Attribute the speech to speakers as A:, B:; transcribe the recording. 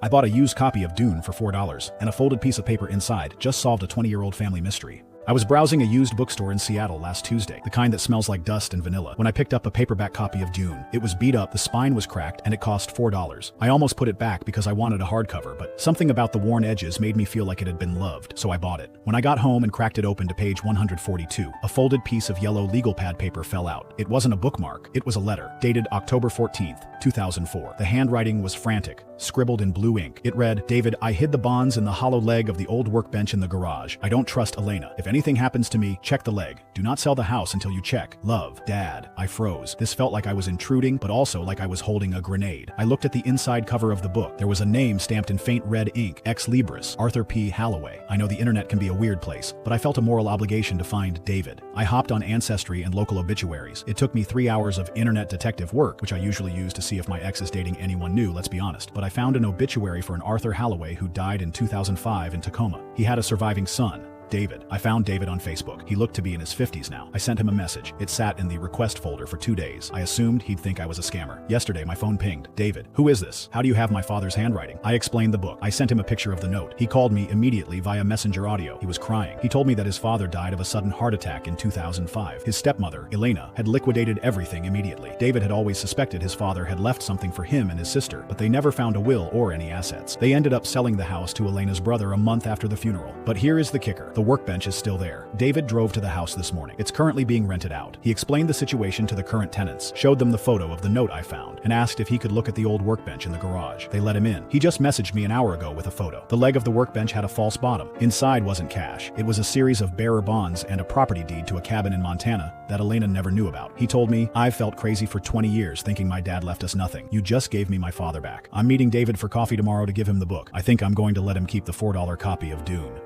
A: I bought a used copy of Dune for $4, and a folded piece of paper inside just solved a 20-year-old family mystery. I was browsing a used bookstore in Seattle last Tuesday, the kind that smells like dust and vanilla, when I picked up a paperback copy of Dune. It was beat up, the spine was cracked, and it cost $4. I almost put it back because I wanted a hardcover, but something about the worn edges made me feel like it had been loved, so I bought it. When I got home and cracked it open to page 142, a folded piece of yellow legal pad paper fell out. It wasn't a bookmark, it was a letter, dated October 14th, 2004. The handwriting was frantic, scribbled in blue ink. It read, "David, I hid the bonds in the hollow leg of the old workbench in the garage. I don't trust Elena. If anything happens to me, check the leg. Do not sell the house until you check. Love, Dad." I froze. This felt like I was intruding, but also like I was holding a grenade. I looked at the inside cover of the book. There was a name stamped in faint red ink, Ex Libris, Arthur P. Halloway. I know the internet can be a weird place, but I felt a moral obligation to find David. I hopped on Ancestry and local obituaries. It took me 3 hours of internet detective work, which I usually use to see if my ex is dating anyone new, let's be honest. But I found an obituary for an Arthur Halloway who died in 2005 in Tacoma. He had a surviving son, David. I found David on Facebook. He looked to be in his 50s now. I sent him a message. It sat in the request folder for 2 days. I assumed he'd think I was a scammer. Yesterday, my phone pinged. "David, who is this? How do you have my father's handwriting?" I explained the book. I sent him a picture of the note. He called me immediately via messenger audio. He was crying. He told me that his father died of a sudden heart attack in 2005. His stepmother, Elena, had liquidated everything immediately. David had always suspected his father had left something for him and his sister, but they never found a will or any assets. They ended up selling the house to Elena's brother a month after the funeral. But here is the kicker. The workbench is still there. David drove to the house this morning. It's currently being rented out. He explained the situation to the current tenants, showed them the photo of the note I found, and asked if he could look at the old workbench in the garage. They let him in. He just messaged me an hour ago with a photo. The leg of the workbench had a false bottom. Inside wasn't cash. It was a series of bearer bonds and a property deed to a cabin in Montana that Elena never knew about. He told me, "I've felt crazy for 20 years thinking my dad left us nothing. You just gave me my father back." I'm meeting David for coffee tomorrow to give him the book. I think I'm going to let him keep the $4 copy of Dune.